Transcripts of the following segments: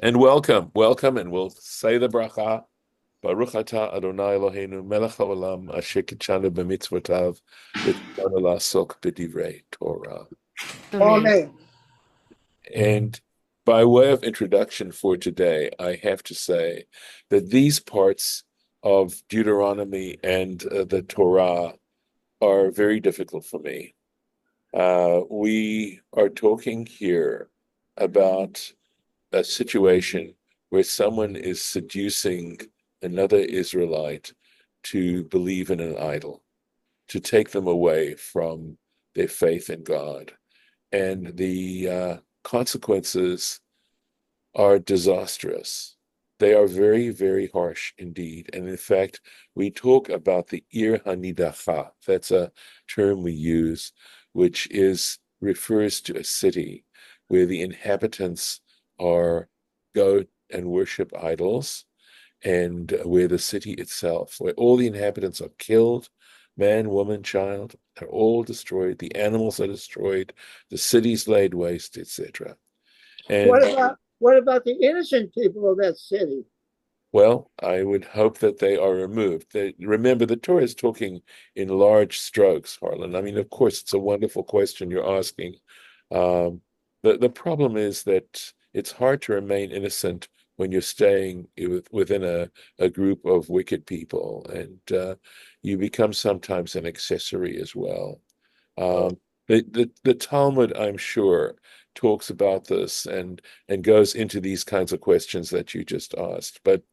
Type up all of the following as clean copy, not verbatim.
And welcome, and we'll say the bracha. Baruch atah Adonai Eloheinu melech haolam asher kitshanu b'mitzvotav v'tzivanu la'asok b'divrei Torah. Amen. Amen. And by way of introduction for today, I have to say that these parts of Deuteronomy and the Torah are very difficult for me. We are talking here about a situation where someone is seducing another Israelite to believe in an idol, to take them away from their faith in God. And the consequences are disastrous. They are very, very harsh indeed. And in fact, we talk about the Ir Hanidacha. That's a term we use, which refers to a city where the inhabitants are go and worship idols, and where the city itself, where all the inhabitants are killed, man, woman, child, are all destroyed, the animals are destroyed, the cities laid waste, etc. What And about what about the innocent people of that city? well, I would hope that they are removed. Remember, the Torah is talking in large strokes, Harlan. I mean, of course, it's a wonderful question you're asking. Um, the problem is that it's hard to remain innocent when you're staying within a group of wicked people, and you become sometimes an accessory as well. Oh, The Talmud, I'm sure, talks about this and goes into these kinds of questions that you just asked. But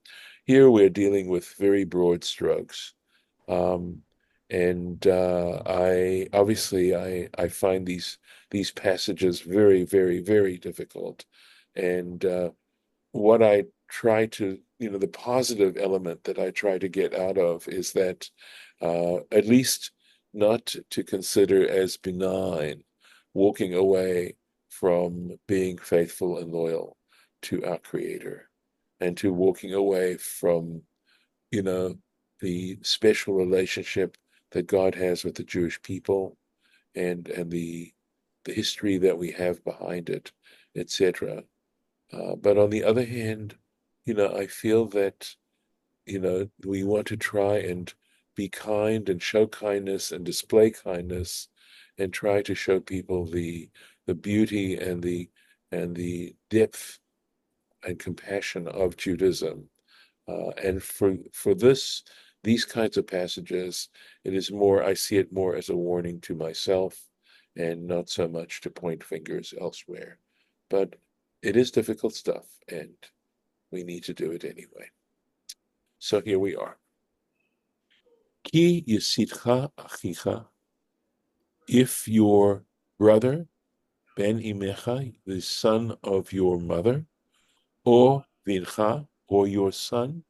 here we're dealing with very broad strokes. Um, and I find these passages very, very, very difficult. And what I try to, the positive element that I try to get out of is that at least not to consider as benign walking away from being faithful and loyal to our Creator, and to walking away from, you know, the special relationship that God has with the Jewish people, and the history that we have behind it, etc. But on the other hand, I feel that, we want to try and be kind and show kindness and display kindness, and try to show people the beauty and the depth and compassion of Judaism. And for these kinds of passages, I see it more as a warning to myself, and not so much to point fingers elsewhere. But it is difficult stuff, and we need to do it anyway. So here we are. Ki yisidcha achicha, if your brother, ben imecha, the son of your mother, or vincha, or your son,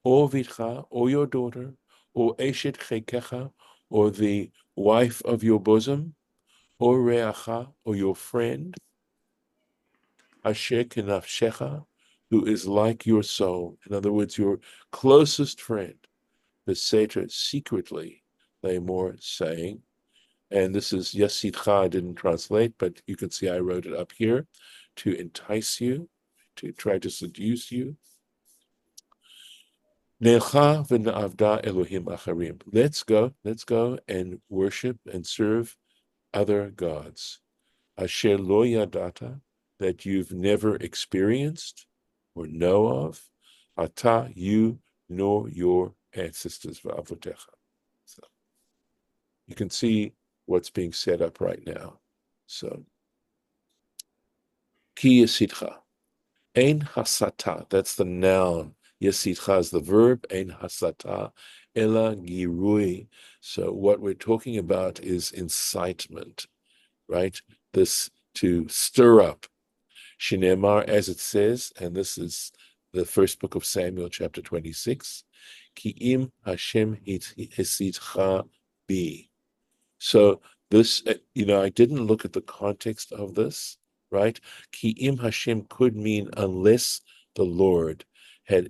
or vitcha, or your daughter, or eshet chekecha, or the wife of your bosom, or reacha, or your friend, asher kenafshecha, who is like your soul. In other words, your closest friend, the Seder secretly, they more saying, and this is Yasidcha, I didn't translate, but you can see I wrote it up here, to entice you, to try to seduce you. Necha v'na'avda Elohim acharim. Let's go and worship and serve other gods. Asher lo yadata, that you've never experienced or know of. Ata, you, nor your ancestors, v'avotecha. So you can see what's being set up right now. So, ki yesitcha, ein hasata, that's the noun. Yesitcha is the verb, ein hasata, ela girui. So what we're talking about is incitement, right? This to stir up. Shinemar, as it says, and this is the first book of Samuel, chapter 26, Ki im Hashem hesitcha bi. So this, I didn't look at the context of this, right? Ki im Hashem could mean unless the Lord had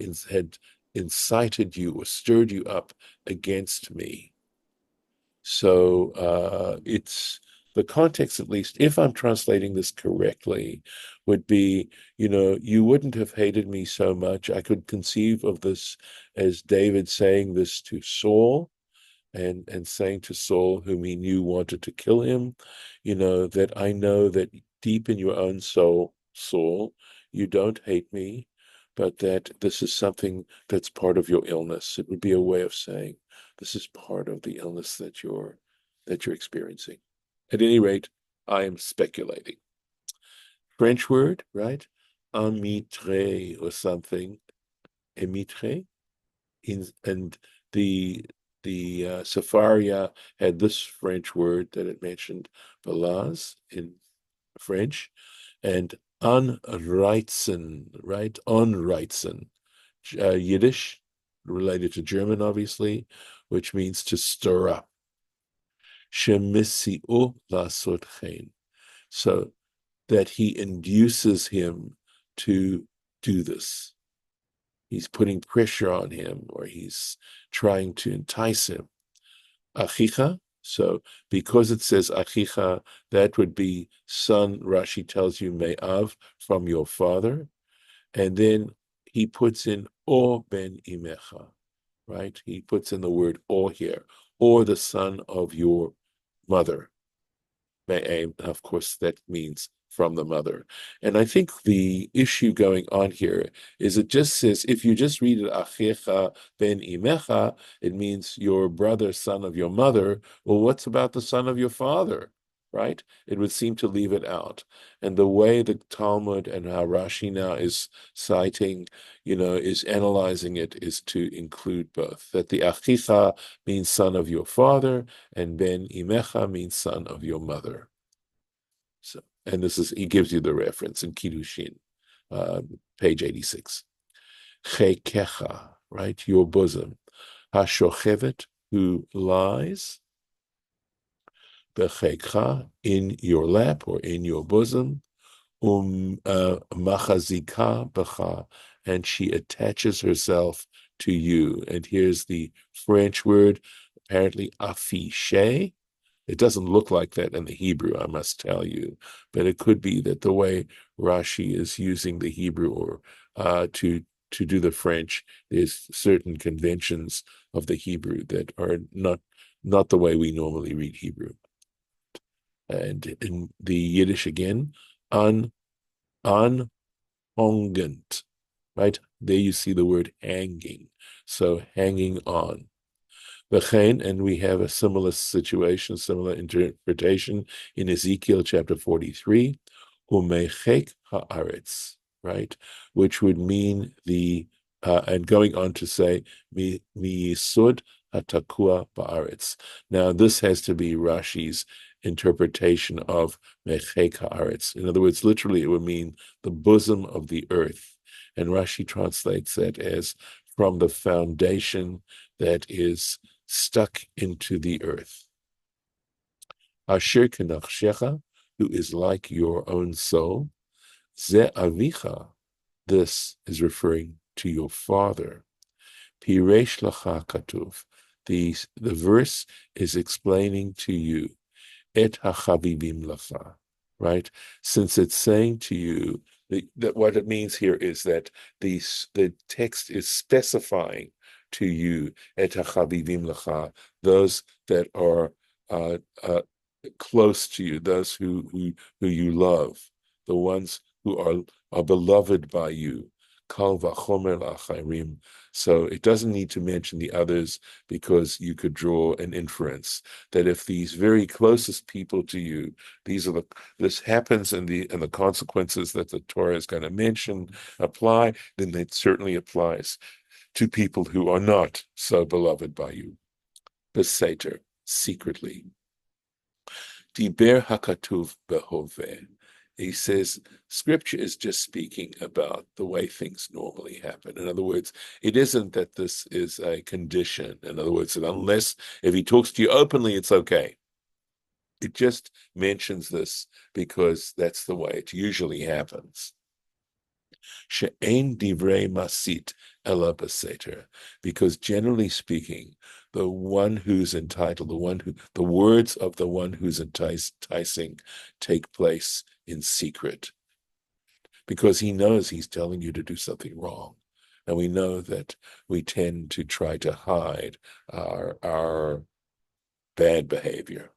incited you or stirred you up against me. So it's the context, at least, if I'm translating this correctly, would be, you wouldn't have hated me so much. I could conceive of this as David saying this to Saul, and saying to Saul, whom he knew wanted to kill him, that I know that deep in your own soul, Saul, you don't hate me, but that this is something that's part of your illness. It would be a way of saying this is part of the illness that you're experiencing. At any rate, I am speculating. French word, right? Amitre or something. Emitre? And the Safaria had this French word that it mentioned, Balaz in French, and Anreizen, right? Anreizen, Yiddish, related to German, obviously, which means to stir up. Shemisiu lasot chen. So that he induces him to do this. He's putting pressure on him, or he's trying to entice him. Achicha, so because it says achicha, that would be son, Rashi tells you, me'av, from your father. And then he puts in or ben imecha, right? He puts in the word or here, or the son of your mother. Of course, that means from the mother. And I think the issue going on here is it just says, if you just read it, Achecha ben imecha, it means your brother, son of your mother. Well, what's about the son of your father? Right? It would seem to leave it out. And the way the Talmud and how Rashi now is citing, is analyzing it, is to include both. That the Achicha means son of your father, and ben imecha means son of your mother. So, and he gives you the reference in Kiddushin, page 86. Chekecha, right? Your bosom. Hashochevet, who lies. Bechekcha, in your lap or in your bosom. Machazika becha, and she attaches herself to you. And here's the French word, apparently affiche. It doesn't look like that in the Hebrew, I must tell you, but it could be that the way Rashi is using the Hebrew or to do the French, there's certain conventions of the Hebrew that are not the way we normally read Hebrew. And in the Yiddish again, anhongend, right? There you see the word hanging, so hanging on. And we have a similar situation, similar interpretation in Ezekiel chapter 43, umechek haaretz, right? Which would mean and going on to say, mi yisud hatakua ba'aretz. Now, this has to be Rashi's interpretation of mechek haaretz. In other words, literally, it would mean the bosom of the earth. And Rashi translates that as from the foundation that is stuck into the earth. Asher kenachshecha, who is like your own soul. Ze avicha, this is referring to your father. Piresh lacha katuv. The verse is explaining to you et hachavivim lacha, right? Since it's saying to you that what it means here is that the text is specifying to you et hachavivim lacha, those that are close to you, those who you love, the ones who are beloved by you. Kal vachomer la'achayrim. So it doesn't need to mention the others, because you could draw an inference that if these very closest people to you, this happens, and the consequences that the Torah is going to mention apply, then it certainly applies to people who are not so beloved by you. Beseter, secretly. Diber hakatuv behoveh. He says scripture is just speaking about the way things normally happen. In other words, it isn't that this is a condition. In other words, that if he talks to you openly, it's okay. It just mentions this because that's the way it usually happens. She'ein divrei masit ela beseter, because generally speaking, the one who's entitled, the words of the one who's enticing take place in secret, because he knows he's telling you to do something wrong. And we know that we tend to try to hide our bad behavior.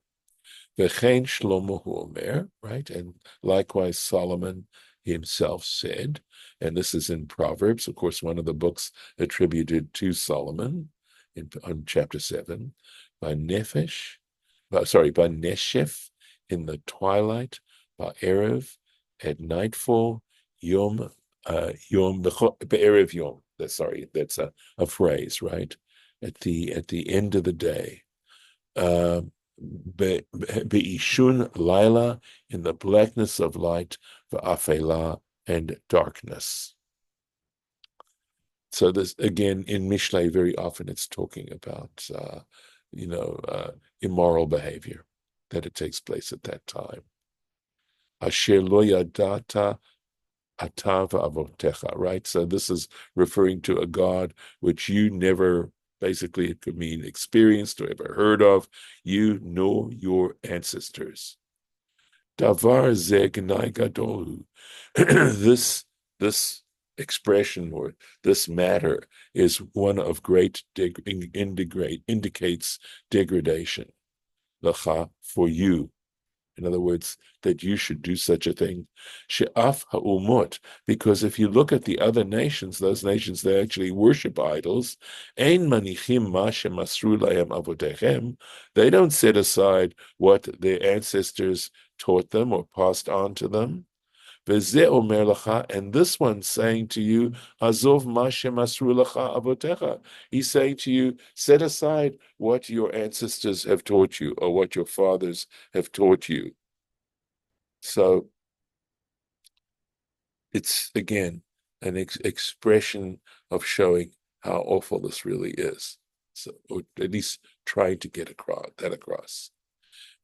V'chein Shlomo Omer, right? And likewise, Solomon himself said, and this is in Proverbs, of course, one of the books attributed to Solomon on chapter 7, by Nefesh, by Neshef in the twilight, by Erev at nightfall, Yom, Be'erev Yom. That's a phrase, right? At the end of the day. Be'ishun Laila, in the blackness of light, va'afela, and darkness. So this again in Mishlei, very often it's talking about immoral behavior, that it takes place at that time. Asher lo yadata ata va'avotecha, right? So this is referring to a God which you never, basically it could mean experienced or ever heard of, you nor your ancestors. Davar ze gnai gadol. This expression or this matter is one of great indicates degradation. Lacha, for you. In other words, that you should do such a thing. She'af ha'umot, because if you look at the other nations, those nations, they actually worship idols. Ein manichim ma shemasru lahem avotechem. They don't set aside what their ancestors taught them or passed on to them. V'zeh omer lacha, and this one's saying to you, Azov ma shemasru lacha avotecha. He's saying to you, set aside what your ancestors have taught you or what your fathers have taught you. So it's again an expression of showing how awful this really is. So, or at least trying to get across.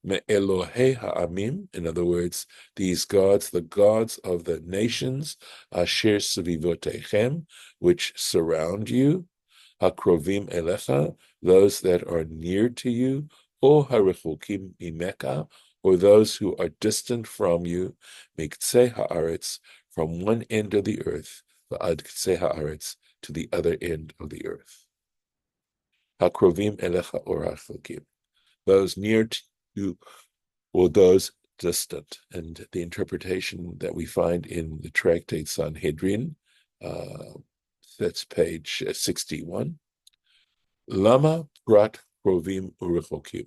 Me Elohei ha'amim, in other words, these gods, the gods of the nations, asher sevivotechem, which surround you, hakrovim elecha, those that are near to you, o harichukim mimeka, or those who are distant from you, miktsei haaretz, from one end of the earth, va'ad ktsei haaretz, to the other end of the earth. Hakrovim elecha or hachukim, those near to you or those distant. And the interpretation that we find in the tractate Sanhedrin, that's page 61. Lama prat krovim urechokim.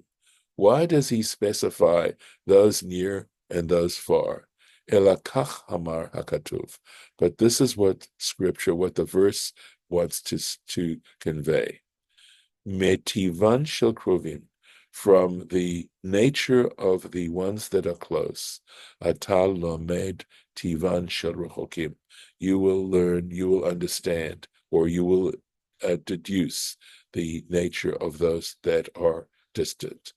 Why does he specify those near and those far? Elakach hamar hakatuv. But this is what the verse wants to convey. Metivan shel krovim, from the nature of the ones that are close. Atal lomed tivan shel rechokim. You will learn, you will understand, or you will deduce the nature of those that are distant.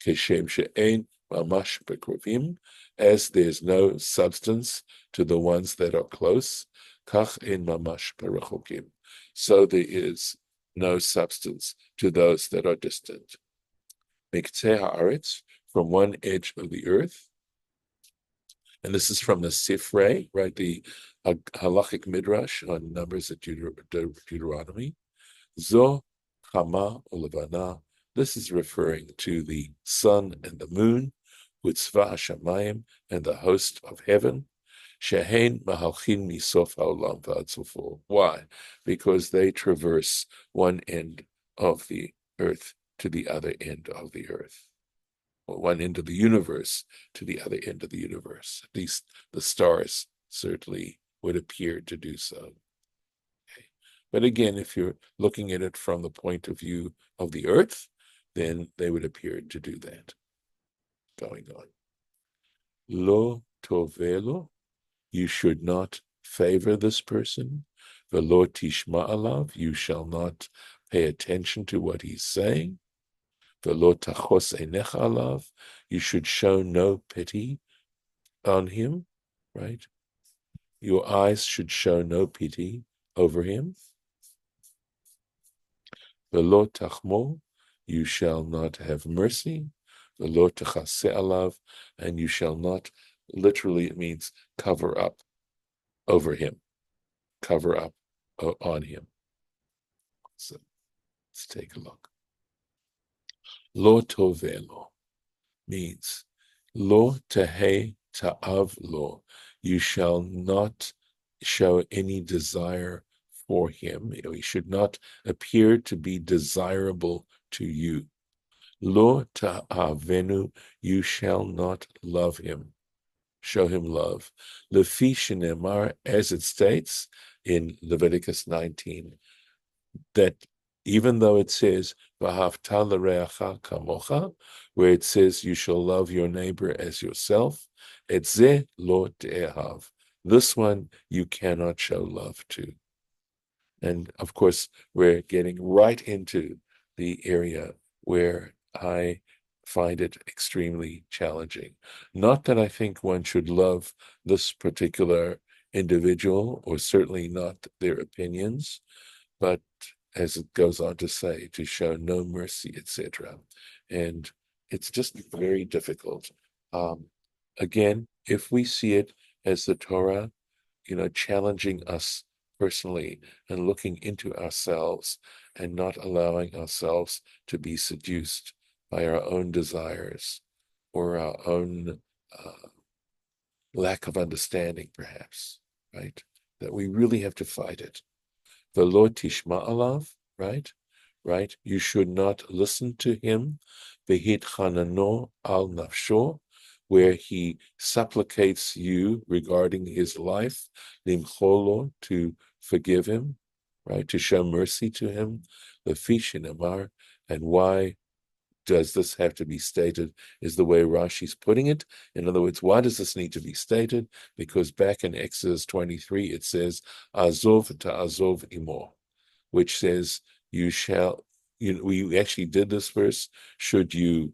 Keshem she'ein mamash bekrovim, as there's no substance to the ones that are close. Kach ein mamash berechokim, so there is no substance to those that are distant. Miktzeh haaretz, from one edge of the earth. And this is from the Sifrei, right? The halachic midrash on Numbers at Deuteronomy. Zo chama ulevana. This is referring to the sun and the moon, utzva hashamayim, and the host of heaven. Shehein mahalchin misof haolam v'ad sofo. Why? Because they traverse one end of the earth to the other end of the earth, or one end of the universe to the other end of the universe. At least the stars certainly would appear to do so. Okay. But again, if you're looking at it from the point of view of the earth, then they would appear to do that. Going on. Lo tovelo, you should not favor this person. Velo tishma alav, you shall not pay attention to what he's saying. Velo tachos einecha alav, you should show no pity on him, right? Your eyes should show no pity over him. Velo tachmo, you shall not have mercy, v'lo techaseh alav, and you shall not, literally it means cover up over him, cover up on him. So let's take a look. Lo tovelo means lo tehe ta'av lo. You shall not show any desire for him. He should not appear to be desirable to you. Lo ta'avenu, you shall not love him. Show him love. Lefi shenemar, as it states in Leviticus 19, that even though it says "V'ahavta l'reacha kamocha," where it says you shall love your neighbor as yourself, et ze lo te'ehav. This one you cannot show love to. And of course, we're getting right into the area where I find it extremely challenging. Not that I think one should love this particular individual, or certainly not their opinions, but as it goes on to say, to show no mercy, etc. And it's just very difficult. Again, if we see it as the Torah, challenging us personally and looking into ourselves and not allowing ourselves to be seduced by our own desires or our own lack of understanding, perhaps, right? That we really have to fight it. Velo tishma alav, right? Right? You should not listen to him. Behit chanano al nafsho, where he supplicates you regarding his life, limcholo, to forgive him, right? To show mercy to him. Lefi amar, and why does this have to be stated is the way Rashi's putting it. In other words, why does this need to be stated? Because back in Exodus 23, it says, Azov ta'azov imo, which says, you shall, we actually did this verse, should you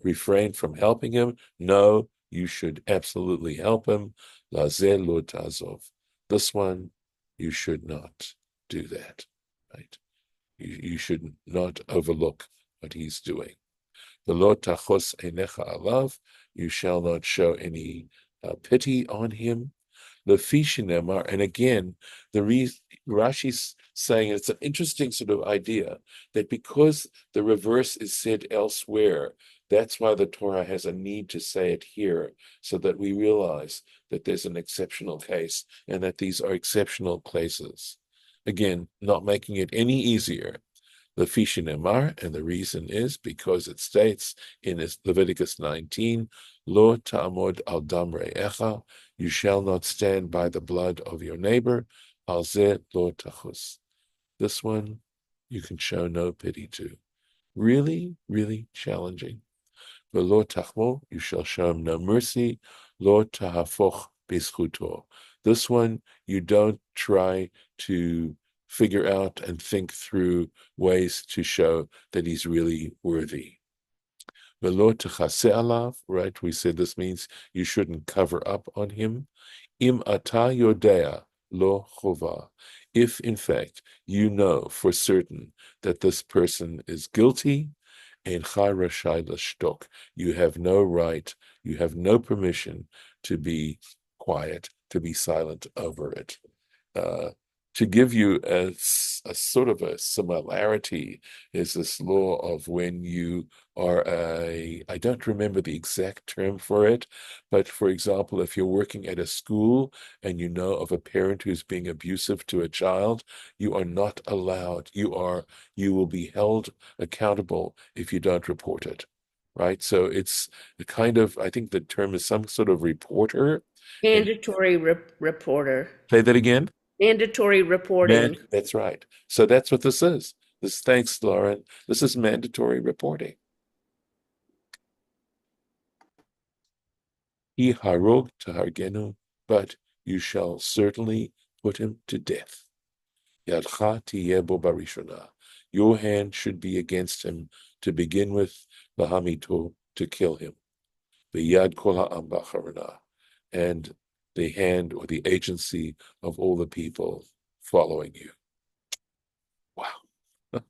refrain from helping him? No, you should absolutely help him. Lazeh lo ta'azov. This one, you should not do that, right? You should not overlook what he's doing. V'lo tachos einecha alav, you shall not show any pity on him. Lefi shenemar, and again, Rashi's saying it's an interesting sort of idea that because the reverse is said elsewhere, that's why the Torah has a need to say it here, so that we realize that there's an exceptional case and that these are exceptional cases. Again, not making it any easier. Lefi shenemar, and the reason is because it states in Leviticus 19, Lo ta'amod al dam re'echa, you shall not stand by the blood of your neighbor, al zeh lo tachus. This one you can show no pity to. Really, really challenging. V'lo tachmo, you shall show him no mercy, lo tahafoch bizchuto. This one you don't try to figure out and think through ways to show that he's really worthy. Velo techase alav, right? We said this means you shouldn't cover up on him. Im ata yodea lo chova. If in fact you know for certain that this person is guilty, eincha rashai lashtok, you have no right, you have no permission to be quiet, to be silent over it. To give you a sort of a similarity is this law of when you are I don't remember the exact term for it, but for example, if you're working at a school and you know of a parent who's being abusive to a child, you are not allowed, you will be held accountable if you don't report it. Right. So it's the kind of, I think the term is some sort of reporter. And Mandatory reporter. say that again. Mandatory reporting. That's right. So that's what this is. Thanks, Lauren. This is mandatory reporting. He harog tahargenu, but you shall certainly put him to death. Yadcha tiyeh bo barishona. Your hand should be against him to begin with, lahamito, to kill him. V'yad kol ha'am b'acharana, and the hand or the agency of all the people following you. Wow.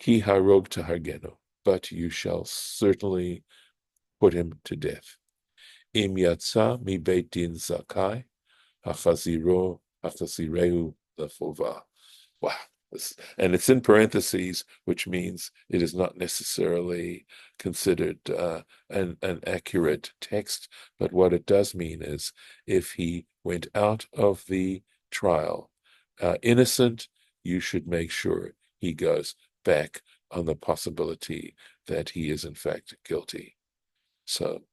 Ki harog tahargeno, but you shall certainly put him to death. Im yatsa mi beit din zakai, hachazireu lefova. Wow. And it's in parentheses, which means it is not necessarily considered an accurate text. But what it does mean is if he went out of the trial innocent, you should make sure he goes back on the possibility that he is in fact guilty. So,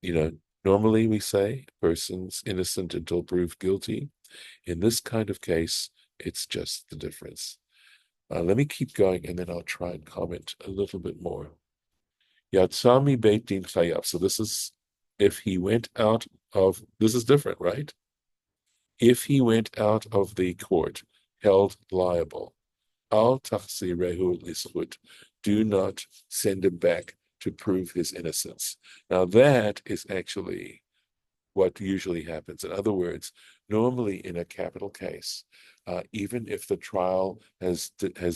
you know, normally we say a person's innocent until proved guilty. In this kind of case, it's just the difference. Let me keep going and then I'll try and comment a little bit more. Yatsami Beit Din Chayav. So this is if he went out of, this is different, right? If he went out of the court held liable, Al Tachsirehu Lischut, do not send him back to prove his innocence. Now that is actually what usually happens. In other words, normally in a capital case, even if the trial has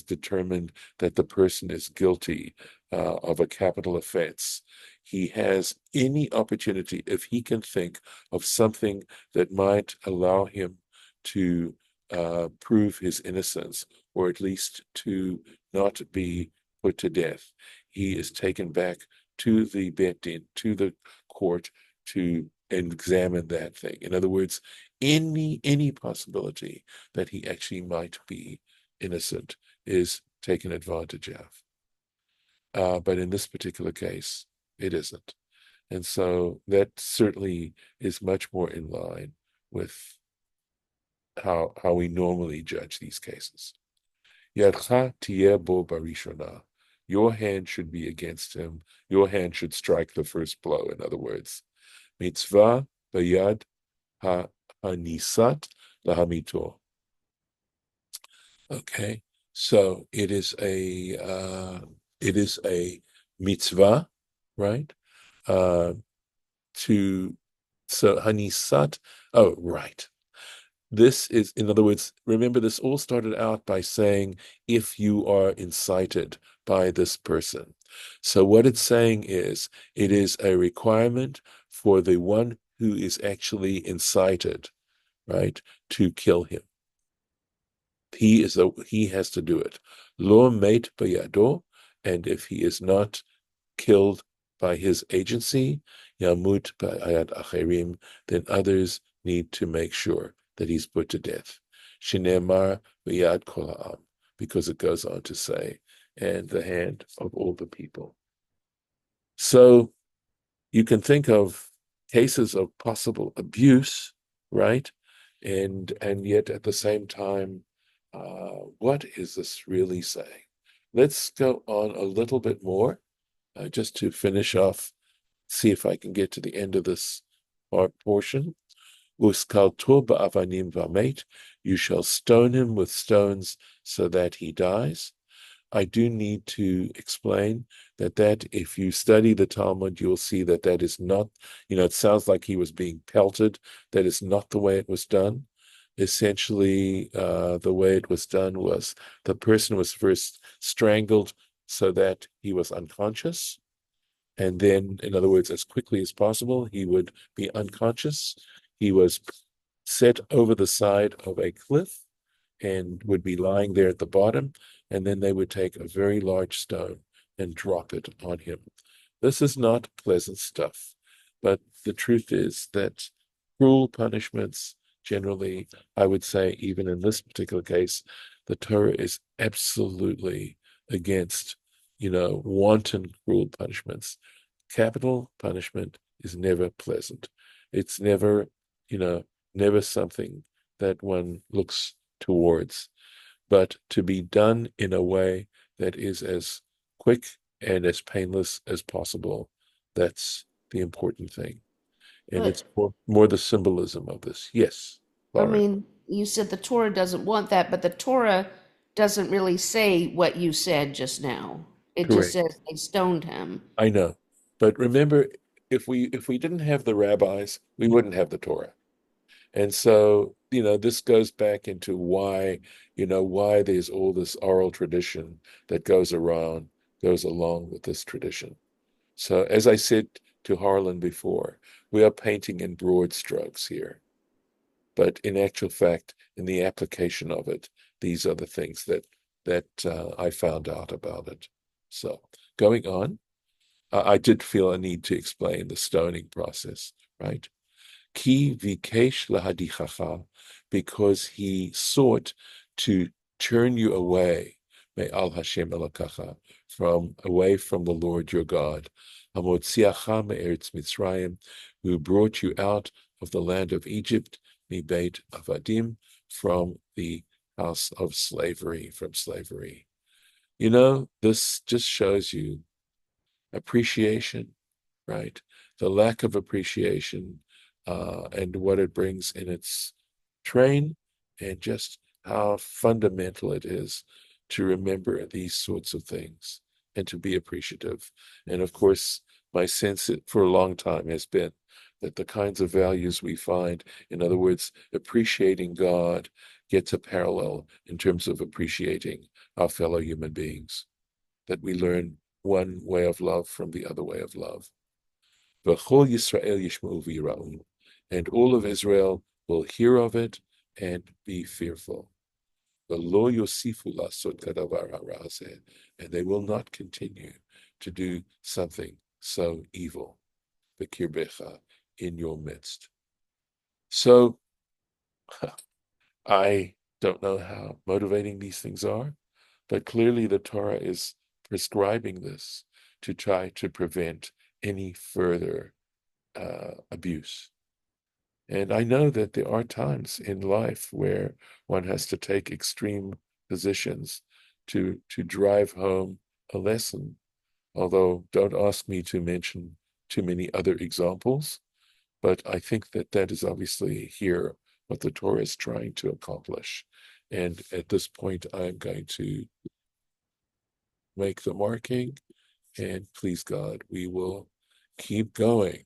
determined that the person is guilty of a capital offense, he has any opportunity, if he can think of something that might allow him to prove his innocence, or at least to not be put to death, he is taken back to the bet din, to the court, to examine that thing. In other words, any possibility that he actually might be innocent is taken advantage of. But in this particular case, it isn't. And so that certainly is much more in line with how we normally judge these cases. Yadcha tiyeh bo barishona. Your hand should be against him. Your hand should strike the first blow, in other words. Mitzvah bayad hanisat lahamito. Okay, so it is a mitzvah, right? Uh, to so hanisat. Oh, right. This is, in other words, remember this all started out by saying if you are incited by this person. So what it's saying is it is a requirement for the one who is actually incited, right, to kill him. He has to do it. Lo mate bayado, and if he is not killed by his agency, yamut ba'ayad acherim, then others need to make sure that he's put to death. Shinemar b'yad kol ha'am, because it goes on to say, and the hand of all the people. So you can think of cases of possible abuse, right? And yet at the same time, what is this really saying? Let's go on a little bit more, just to finish off, see if I can get to the end of this portion. Uskalto ba'avanim v'amet, you shall stone him with stones so that he dies. I do need to explain that if you study the Talmud, you'll see that is not, it sounds like he was being pelted. That is not the way it was done. Essentially, the way it was done was the person was first strangled so that he was unconscious. And then, in other words, as quickly as possible, he would be unconscious. He was set over the side of a cliff and would be lying there at the bottom, and then they would take a very large stone and drop it on him. This is not pleasant stuff, but the truth is that cruel punishments, generally, I would say, even in this particular case, the Torah is absolutely against, wanton cruel punishments. Capital punishment is never pleasant. It's never, never something that one looks towards, but to be done in a way that is as quick and as painless as possible. That's the important thing. And it's But more the symbolism of this. Yes, I Lauren. mean, you said the Torah doesn't want that, but the Torah doesn't really say what you said just now. It just Correct. says they stoned him. I know. But remember, if we didn't have the rabbis, we wouldn't have the Torah. And so, this goes back into why there's all this oral tradition that goes along with this tradition. So, as I said to Harlan before, we are painting in broad strokes here. But in actual fact, in the application of it, these are the things that I found out about it. So, going on, I did feel a need to explain the stoning process, right? Ki vikesh lahadichacha, because he sought to turn you away, me'al Hashem elakacha, from away from the Lord your God, hamotziacha me'eretz Mitzrayim, who brought you out of the land of Egypt, mibeit avadim, from the house of slavery, from slavery. This just shows you appreciation, right? The lack of appreciation and what it brings in its train, and just how fundamental it is to remember these sorts of things and to be appreciative. And of course, my sense for a long time has been that the kinds of values we find, in other words, appreciating God, gets a parallel in terms of appreciating our fellow human beings, that we learn one way of love from the other way of love. V'chol Yisrael yishma'u v'yira'u, and all of Israel will hear of it and be fearful. V'lo yosifu lasot kadavar hara hazeh, and they will not continue to do something so evil. B'kirbecha, in your midst. So I don't know how motivating these things are, but clearly the Torah is prescribing this to try to prevent any further abuse. And I know that there are times in life where one has to take extreme positions to drive home a lesson. Although don't ask me to mention too many other examples, but I think that is obviously here what the Torah is trying to accomplish. And at this point, I'm going to make the marking, and please God, we will keep going.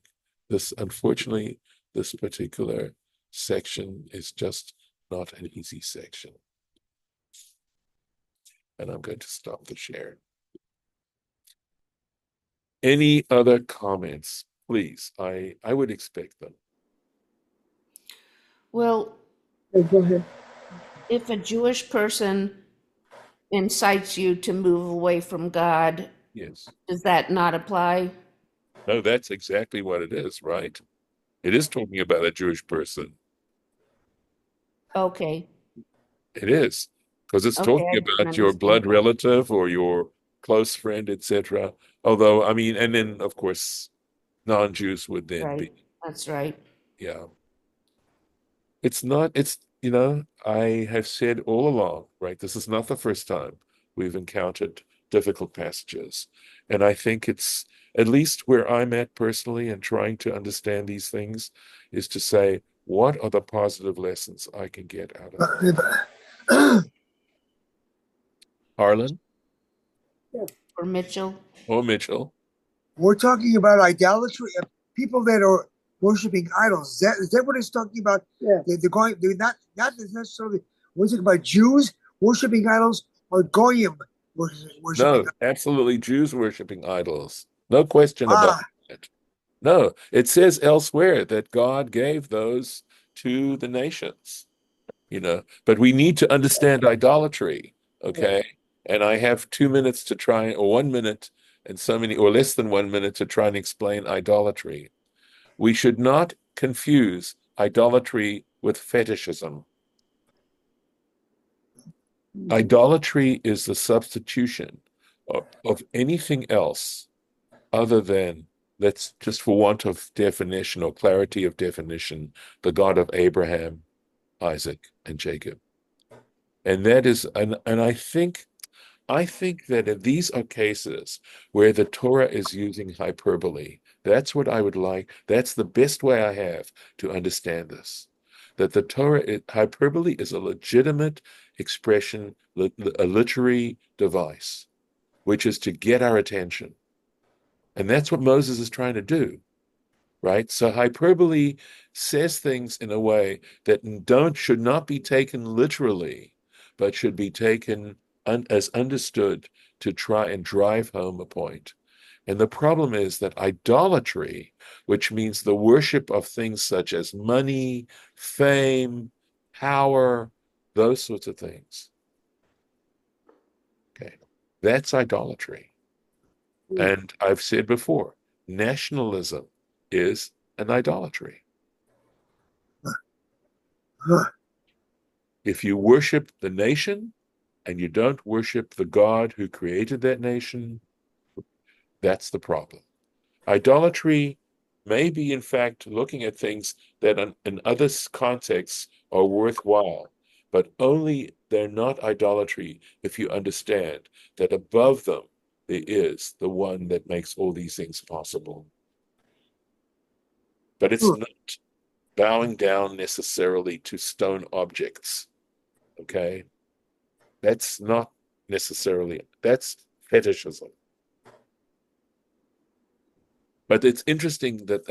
Unfortunately, this particular section is just not an easy section. And I'm going to stop the share. Any other comments, please? I would expect them. Well, Go ahead. if a Jewish person incites you to move away from God, Yes. does that not apply? No, that's exactly what it is, right? It is talking about a Jewish person. Okay. It is, because it's Okay, talking I didn't about your understand blood that. relative or your close friend, etc. Although, I mean, and then of course, non-Jews would then Right. be, That's right. yeah. It's not, I have said all along, right? This is not the first time we've encountered difficult passages. And I think it's, at least where I'm at personally and trying to understand these things, is to say, what are the positive lessons I can get out of it? Harlan For Mitchell. or Mitchell? We're talking about idolatry, people that are worshiping idols. Is that what it's talking about? Yeah. They're going. They're not necessarily. We're talking about Jews worshiping idols or goyim worshiping. No, absolutely Jews worshiping idols. No question about Ah, it. No, it says elsewhere that God gave those to the nations, but we need to understand idolatry, okay? And I have 2 minutes to try, or 1 minute and or less than 1 minute to try and explain idolatry. We should not confuse idolatry with fetishism. Idolatry is the substitution of anything else other than, let's just for want of definition or clarity of definition, the God of Abraham, Isaac, and Jacob. And that is, and I think that these are cases where the Torah is using hyperbole. That's what I would like. That's the best way I have to understand this. That the Torah, hyperbole is a legitimate expression, a literary device, which is to get our attention. And that's what Moses is trying to do. right? So hyperbole says things in a way that should not be taken literally, but should be taken as understood to try and drive home a point. And the problem is that idolatry, which means the worship of things such as money, fame, power, those sorts of things. Okay. That's idolatry. And I've said before, nationalism is an idolatry. If you worship the nation and you don't worship the God who created that nation, that's the problem. Idolatry may be, in fact, looking at things that in other contexts are worthwhile, but only they're not idolatry if you understand that above them there is the one that makes all these things possible. But it's not bowing down necessarily to stone objects. Okay? That's not necessarily, that's fetishism. But it's interesting that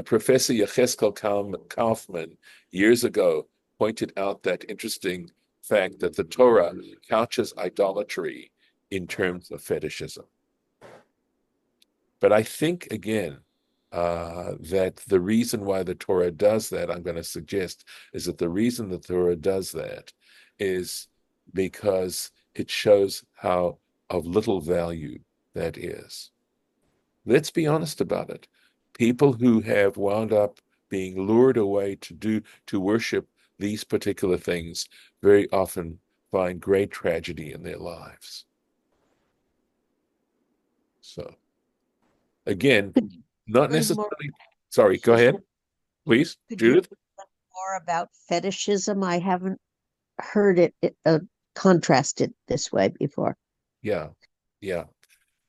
Professor Yecheskel Kaufman years ago pointed out that interesting fact that the Torah couches idolatry in terms of fetishism. But I think, again, that the reason why the Torah does that, I'm going to suggest, is that the reason the Torah does that is because it shows how of little value that is. Let's be honest about it. People who have wound up being lured away to worship these particular things very often find great tragedy in their lives. So again, not Explain more, necessarily. Sorry, go ahead, please, could you Judith. explain more about fetishism? I haven't heard it contrasted this way before. Yeah, yeah.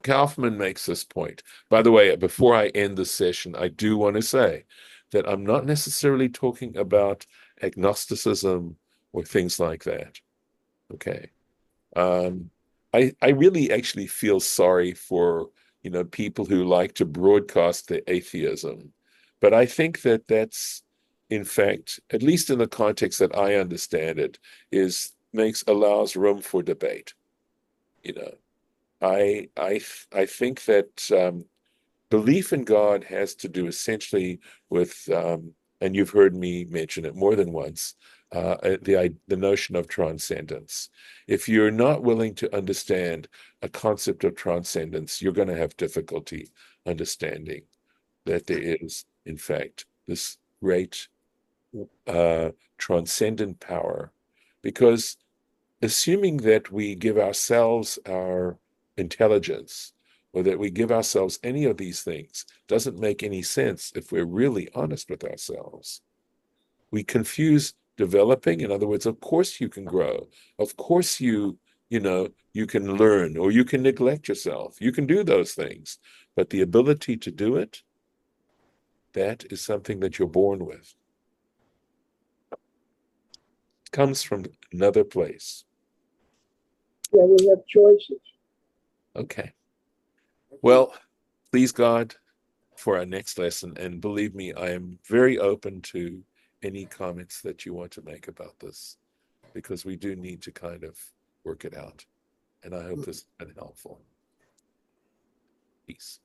Kaufman makes this point. By the way, before I end the session, I do want to say that I'm not necessarily talking about agnosticism or things like that. Okay. Um, I really actually feel sorry for, people who like to broadcast their atheism. But I think that that's, in fact, at least in the context that I understand it, allows room for debate. You know, I think that belief in God has to do essentially with, and you've heard me mention it more than once, the notion of transcendence. If you're not willing to understand a concept of transcendence, you're going to have difficulty understanding that there is, in fact, this great transcendent power, because assuming that we give ourselves our intelligence or that we give ourselves any of these things doesn't make any sense if we're really honest with ourselves. We confuse developing. In other words, of course you can grow. Of course you can learn, or you can neglect yourself. You can do those things. But the ability to do it, that is something that you're born with. It comes from another place. Yeah, we have choices. Okay. Well, please God, for our next lesson. And believe me, I am very open to any comments that you want to make about this, because we do need to kind of work it out. And I hope this has been helpful. Peace.